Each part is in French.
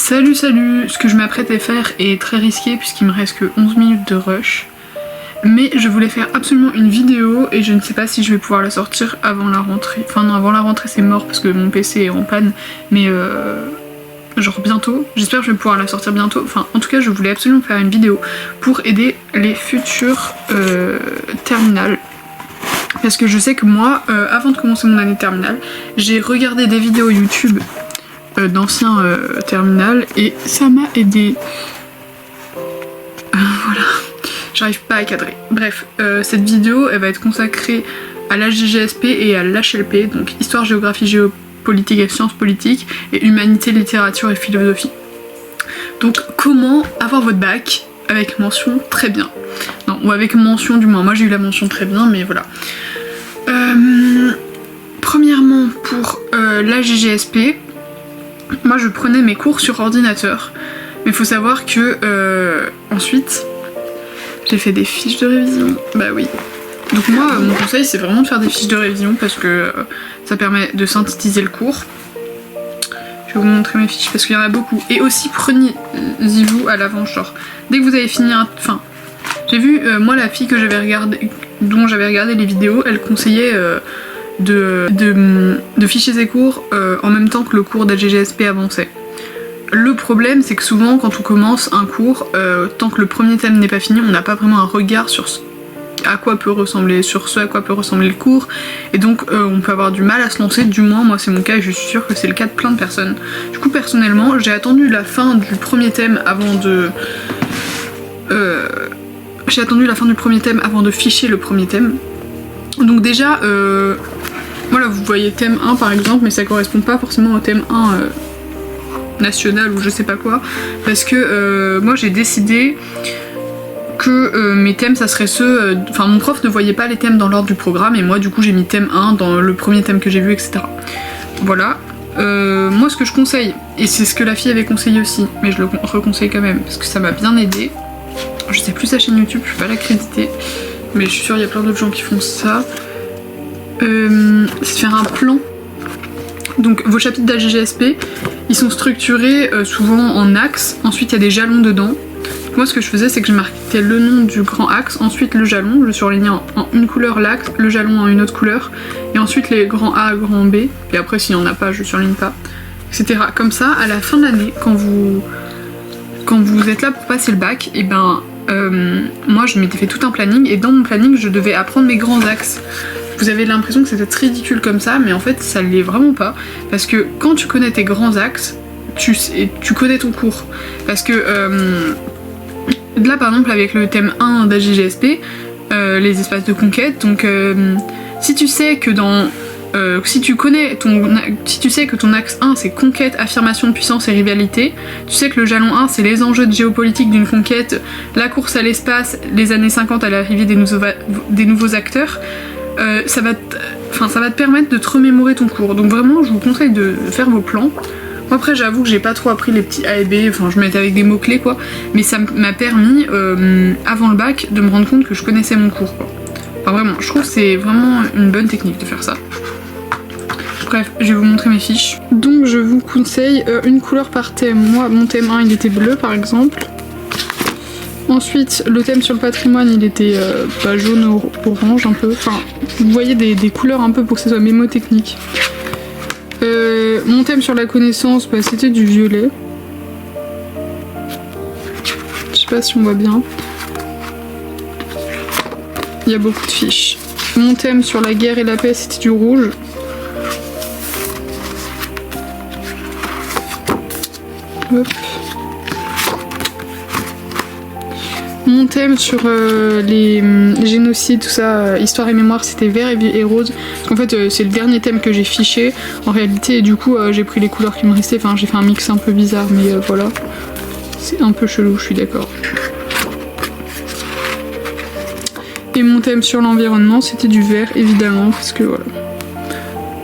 Salut, ce que je m'apprête à faire est très risqué puisqu'il me reste que 11 minutes de rush. Mais je voulais faire absolument une vidéo et je ne sais pas si je vais pouvoir la sortir avant la rentrée. Enfin non, avant la rentrée c'est mort parce que mon PC est en panne, mais genre bientôt. J'espère que je vais pouvoir la sortir bientôt. Enfin en tout cas je voulais absolument faire une vidéo pour aider les futurs terminales. Parce que je sais que moi, avant de commencer mon année terminale, j'ai regardé des vidéos YouTube d'anciens terminales et ça m'a aidé. Voilà, j'arrive pas à cadrer. Bref, cette vidéo elle va être consacrée à l'HGSP et à l'HLP, donc Histoire, Géographie, Géopolitique et Sciences politiques, et Humanité, Littérature et Philosophie. Donc comment avoir votre bac avec mention très bien. Non, ou avec mention du moins. Moi j'ai eu la mention très bien, mais voilà. Premièrement, pour l'HGSP, moi je prenais mes cours sur ordinateur. Mais il faut savoir que ensuite, j'ai fait des fiches de révision. Bah oui. Donc moi, mon conseil c'est vraiment de faire des fiches de révision parce que ça permet de synthétiser le cours. Je vais vous montrer mes fiches parce qu'il y en a beaucoup. Et aussi prenez-y-vous à l'avance, genre dès que vous avez fini un... Enfin, j'ai vu, moi la fille que j'avais regardé, dont j'avais regardé les vidéos, elle conseillait de ficher ses cours en même temps que le cours d'HGSP avançait. Le problème c'est que souvent quand on commence un cours, tant que le premier thème n'est pas fini, on n'a pas vraiment un regard sur ce à quoi peut ressembler le cours, et donc on peut avoir du mal à se lancer, du moins moi c'est mon cas et je suis sûre que c'est le cas de plein de personnes. Du coup personnellement j'ai attendu la fin du premier thème avant de ficher le premier thème. Donc déjà voilà, vous voyez thème 1 par exemple, mais ça correspond pas forcément au thème 1 national ou je sais pas quoi, parce que moi j'ai décidé que mes thèmes ça serait ceux... Enfin mon prof ne voyait pas les thèmes dans l'ordre du programme et moi du coup j'ai mis thème 1 dans le premier thème que j'ai vu, etc. Voilà. Moi ce que je conseille, et c'est ce que la fille avait conseillé aussi, mais je le reconseille quand même parce que ça m'a bien aidé. Je sais plus sa chaîne YouTube, je vais pas l'accréditer, mais je suis sûre il y a plein d'autres gens qui font ça. C'est de faire un plan. Donc vos chapitres d'HGSP, ils sont structurés souvent en axes, ensuite il y a des jalons dedans. Donc moi ce que je faisais c'est que je marquais le nom du grand axe, ensuite le jalon, je surlignais en une couleur l'axe, le jalon en une autre couleur, et ensuite les grands A, grands B, et après s'il n'y en a pas je surligne pas, etc. Comme ça, à la fin de l'année, quand vous êtes là pour passer le bac, et ben moi je m'étais fait tout un planning, et dans mon planning je devais apprendre mes grands axes. Vous avez l'impression que c'était ridicule comme ça, mais en fait ça l'est vraiment pas, parce que quand tu connais tes grands axes, tu connais ton cours. Parce que là par exemple avec le thème 1 d'HGSP, les espaces de conquête, donc si tu sais que si tu sais que ton axe 1 c'est conquête, affirmation de puissance et rivalité, tu sais que le jalon 1 c'est les enjeux de géopolitique d'une conquête, la course à l'espace, les années 50 à l'arrivée des nouveaux acteurs, ça va te permettre de te remémorer ton cours. Donc vraiment je vous conseille de faire vos plans. Moi après j'avoue que j'ai pas trop appris les petits A et B, enfin je mettais avec des mots clés quoi, mais ça m'a permis avant le bac de me rendre compte que je connaissais mon cours quoi. Enfin vraiment, je trouve que c'est vraiment une bonne technique de faire ça. Bref, je vais vous montrer mes fiches. Donc je vous conseille une couleur par thème. Moi mon thème 1 il était bleu par exemple. Ensuite, le thème sur le patrimoine, il était jaune, orange un peu. Enfin, vous voyez des couleurs un peu pour que ce soit mémotechnique. Mon thème sur la connaissance, c'était du violet. Je sais pas si on voit bien. Il y a beaucoup de fiches. Mon thème sur la guerre et la paix, c'était du rouge. Hop. Mon thème sur les génocides, tout ça, histoire et mémoire, c'était vert et rose. Parce qu'en fait, c'est le dernier thème que j'ai fiché en réalité, et du coup, j'ai pris les couleurs qui me restaient. Enfin, j'ai fait un mix un peu bizarre, mais voilà. C'est un peu chelou, je suis d'accord. Et mon thème sur l'environnement, c'était du vert, évidemment, parce que voilà.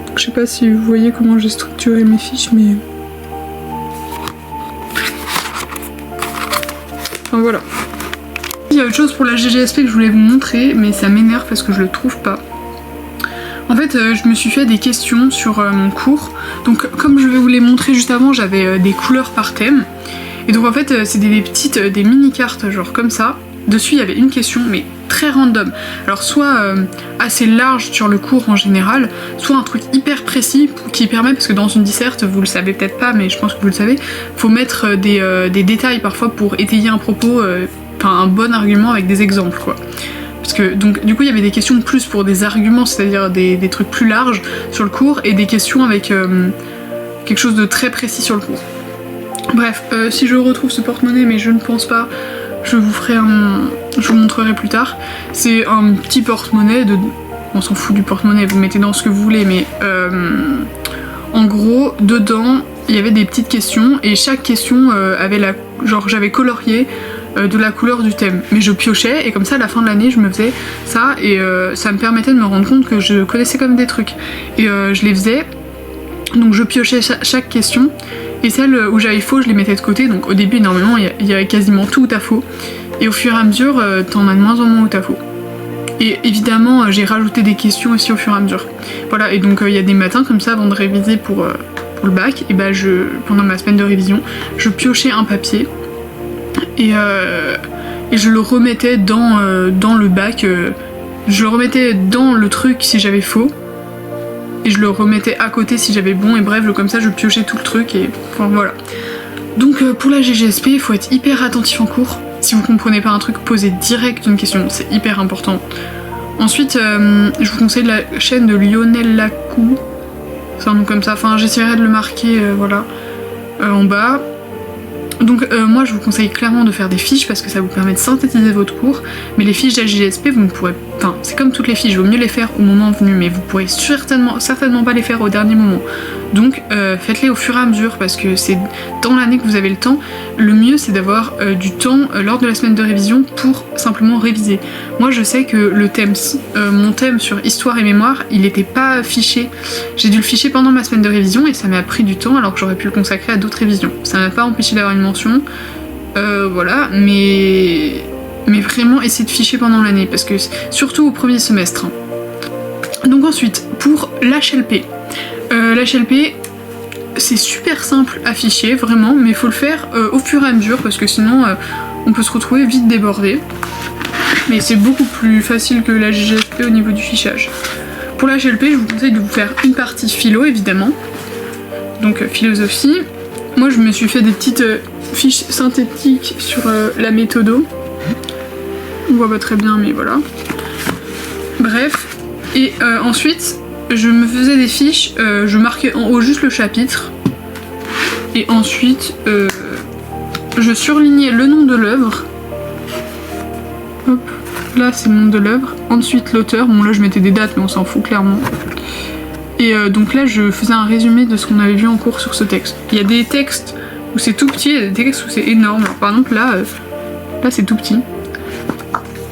Donc, je sais pas si vous voyez comment j'ai structuré mes fiches, mais... Enfin, voilà. Il y a autre chose pour la GGSP que je voulais vous montrer, mais ça m'énerve parce que je le trouve pas. En fait, je me suis fait des questions sur mon cours. Donc, comme je vais vous les montrer juste avant, j'avais des couleurs par thème. Et donc, en fait, c'est des mini-cartes, genre comme ça. Dessus, il y avait une question, mais très random. Alors, soit assez large sur le cours en général, soit un truc hyper précis qui permet, parce que dans une disserte, vous le savez peut-être pas, mais je pense que vous le savez, faut mettre des détails parfois pour étayer un propos, un bon argument avec des exemples, quoi. Parce que, donc, du coup, il y avait des questions plus pour des arguments, c'est-à-dire des trucs plus larges sur le cours, et des questions avec quelque chose de très précis sur le cours. Bref, si je retrouve ce porte-monnaie, mais je ne pense pas, je vous montrerai plus tard. C'est un petit porte-monnaie, on s'en fout du porte-monnaie, vous mettez dans ce que vous voulez, mais en gros, dedans, il y avait des petites questions, et chaque question avait genre j'avais colorié de la couleur du thème. Mais je piochais, et comme ça, à la fin de l'année, je me faisais ça, et ça me permettait de me rendre compte que je connaissais quand même des trucs. Et je les faisais, donc je piochais chaque question, et celles où j'avais faux, je les mettais de côté. Donc au début, normalement, il y avait quasiment tout où t'as faux. Et au fur et à mesure, t'en as de moins en moins où t'as faux. Et évidemment, j'ai rajouté des questions aussi au fur et à mesure. Voilà, et donc il y a des matins comme ça, avant de réviser pour le bac, et ben pendant ma semaine de révision, je piochais un papier, et je le remettais dans le bac, je le remettais dans le truc si j'avais faux, et je le remettais à côté si j'avais bon, et bref, comme ça je piochais tout le truc, et enfin voilà. Donc pour la GGSP, il faut être hyper attentif en cours. Si vous comprenez pas un truc, posez direct une question, c'est hyper important. Ensuite, je vous conseille la chaîne de Lionel Lacou, c'est un nom comme ça, enfin j'essaierai de le marquer, voilà, en bas. Donc moi je vous conseille clairement de faire des fiches parce que ça vous permet de synthétiser votre cours, mais les fiches de la GGSP vous ne pourrez, enfin c'est comme toutes les fiches, il vaut mieux les faire au moment venu, mais vous pourrez certainement pas les faire au dernier moment. Donc faites-les au fur et à mesure parce que c'est dans l'année que vous avez le temps. Le mieux c'est d'avoir du temps lors de la semaine de révision pour simplement réviser. Moi je sais que mon thème sur histoire et mémoire, il n'était pas fiché. J'ai dû le ficher pendant ma semaine de révision et ça m'a pris du temps alors que j'aurais pu le consacrer à d'autres révisions. Ça m'a pas empêché d'avoir une mention, voilà, mais vraiment essayez de ficher pendant l'année parce que surtout au premier semestre. Donc ensuite pour l'HLP. L'HLP c'est super simple à ficher vraiment, mais il faut le faire au fur et à mesure parce que sinon on peut se retrouver vite débordé. Mais c'est beaucoup plus facile que la GGSP au niveau du fichage. Pour la GLP, je vous conseille de vous faire une partie philo évidemment, donc philosophie. Moi je me suis fait des petites fiches synthétiques sur la méthodo. On voit pas très bien mais voilà. Bref, et ensuite je me faisais des fiches, je marquais en haut juste le chapitre, et ensuite je surlignais le nom de l'œuvre. Hop, là c'est le nom de l'œuvre. Ensuite l'auteur, bon là je mettais des dates mais on s'en fout clairement. Et donc là je faisais un résumé de ce qu'on avait vu en cours sur ce texte. Il y a des textes où c'est tout petit, il y a des textes où c'est énorme. Alors, par exemple là c'est tout petit.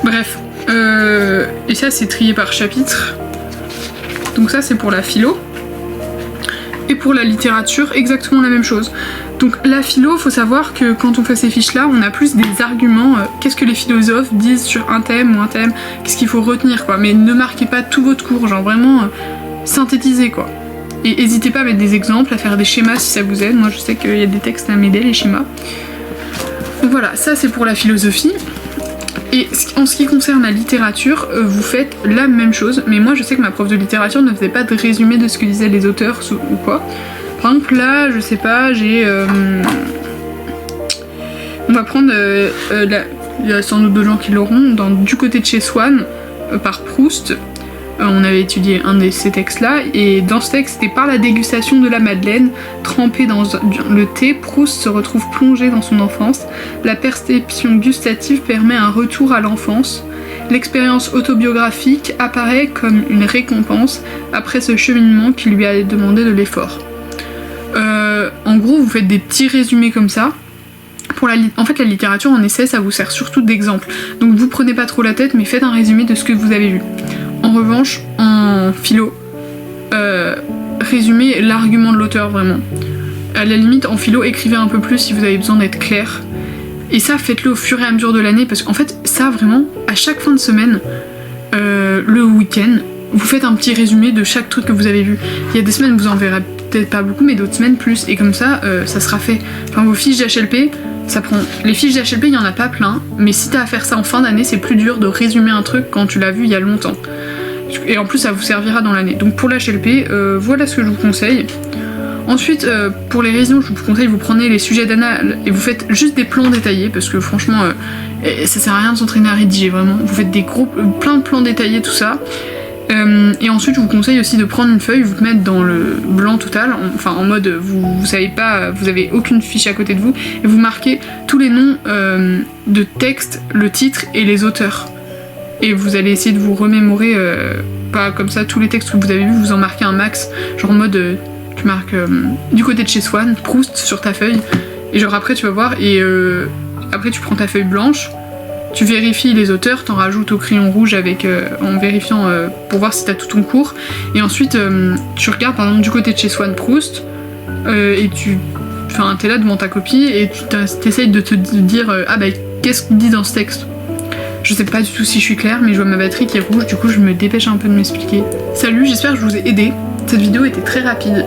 Bref, et ça c'est trié par chapitre. Donc ça c'est pour la philo. Et pour la littérature, exactement la même chose. Donc la philo, faut savoir que quand on fait ces fiches-là, on a plus des arguments, qu'est-ce que les philosophes disent sur un thème ou un thème, qu'est-ce qu'il faut retenir quoi. Mais ne marquez pas tout votre cours, genre vraiment synthétisez quoi. Et n'hésitez pas à mettre des exemples, à faire des schémas si ça vous aide. Moi je sais qu'il y a des textes à m'aider, les schémas. Donc voilà, ça c'est pour la philosophie. Et en ce qui concerne la littérature, vous faites la même chose, mais moi je sais que ma prof de littérature ne faisait pas de résumé de ce que disaient les auteurs ou quoi. Par exemple là, je sais pas, j'ai... on va prendre... il y a sans doute d'autres gens qui l'auront, du côté de chez Swann, par Proust. On avait étudié un de ces textes-là, et dans ce texte, c'était par la dégustation de la madeleine, trempée dans le thé, Proust se retrouve plongé dans son enfance. La perception gustative permet un retour à l'enfance. L'expérience autobiographique apparaît comme une récompense après ce cheminement qui lui a demandé de l'effort. En gros, vous faites des petits résumés comme ça. En fait, la littérature en essai, ça vous sert surtout d'exemple. Donc vous prenez pas trop la tête, mais faites un résumé de ce que vous avez vu. En revanche, en philo, résumez l'argument de l'auteur vraiment. À la limite, en philo, écrivez un peu plus si vous avez besoin d'être clair. Et ça, faites-le au fur et à mesure de l'année, parce qu'en fait, ça vraiment, à chaque fin de semaine, le week-end, vous faites un petit résumé de chaque truc que vous avez vu. Il y a des semaines vous en verrez peut-être pas beaucoup, mais d'autres semaines plus, et comme ça, ça sera fait. Enfin, vos fiches d'HLP, ça prend... Les fiches d'HLP, il y en a pas plein, mais si t'as à faire ça en fin d'année, c'est plus dur de résumer un truc quand tu l'as vu il y a longtemps. Et en plus, ça vous servira dans l'année. Donc pour l'HLP, voilà ce que je vous conseille. Ensuite, pour les révisions, je vous conseille, vous prenez les sujets d'anal et vous faites juste des plans détaillés, parce que franchement, ça sert à rien de s'entraîner à rédiger, vraiment. Vous faites des plein de plans détaillés, tout ça. Et ensuite, je vous conseille aussi de prendre une feuille, vous mettre dans le blanc total, enfin en mode vous savez pas, vous avez aucune fiche à côté de vous, et vous marquez tous les noms de texte, le titre et les auteurs. Et vous allez essayer de vous remémorer, pas comme ça, tous les textes que vous avez vus, vous en marquez un max, genre en mode tu marques du côté de chez Swann, Proust sur ta feuille, et genre après tu vas voir, et après tu prends ta feuille blanche, tu vérifies les auteurs, t'en rajoutes au crayon rouge avec, en vérifiant pour voir si t'as tout ton cours, et ensuite tu regardes par exemple du côté de chez Swann, Proust, et t'es là devant ta copie et tu t'essayes de te dire ah bah qu'est-ce qu'il dit dans ce texte. Je sais pas du tout si je suis claire, mais je vois ma batterie qui est rouge, du coup je me dépêche un peu de m'expliquer. Salut, j'espère que je vous ai aidé. Cette vidéo était très rapide.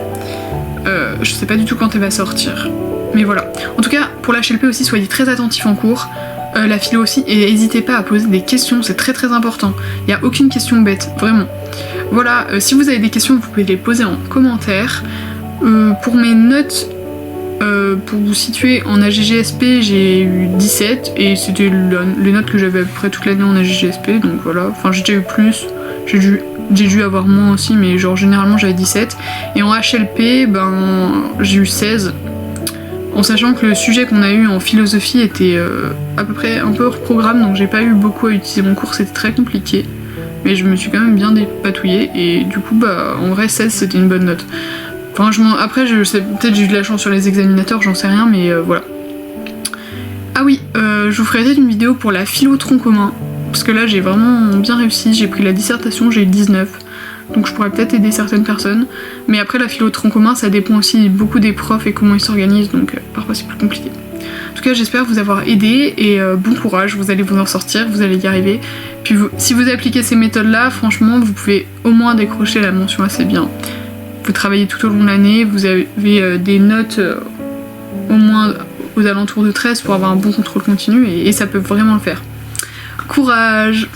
Je sais pas du tout quand elle va sortir. Mais voilà. En tout cas, pour l'HLP aussi, soyez très attentifs en cours. La philo aussi, et n'hésitez pas à poser des questions, c'est très très important. Il n'y a aucune question bête, vraiment. Voilà, si vous avez des questions, vous pouvez les poser en commentaire. Pour mes notes, pour vous situer, en AGGSP, j'ai eu 17, et c'était les notes que j'avais à peu près toute l'année en AGGSP, donc voilà. Enfin, j'ai déjà eu plus, j'ai dû avoir moins aussi, mais genre généralement j'avais 17. Et en HLP, j'ai eu 16. En sachant que le sujet qu'on a eu en philosophie était à peu près un peu hors programme, donc j'ai pas eu beaucoup à utiliser mon cours, c'était très compliqué. Mais je me suis quand même bien dépatouillée, et du coup, en vrai, 16 c'était une bonne note. Franchement, après, peut-être j'ai eu de la chance sur les examinateurs, j'en sais rien, mais voilà. Ah oui, je vous ferai peut-être une vidéo pour la philo tronc commun, parce que là j'ai vraiment bien réussi, j'ai pris la dissertation, j'ai eu 19. Donc je pourrais peut-être aider certaines personnes. Mais après la philo tronc commun, ça dépend aussi beaucoup des profs et comment ils s'organisent, donc parfois c'est plus compliqué. En tout cas, j'espère vous avoir aidé, et bon courage, vous allez vous en sortir, vous allez y arriver. Puis si vous appliquez ces méthodes-là, franchement, vous pouvez au moins décrocher la mention assez bien. Vous travaillez tout au long de l'année, vous avez des notes au moins aux alentours de 13 pour avoir un bon contrôle continu, et ça peut vraiment le faire. Courage!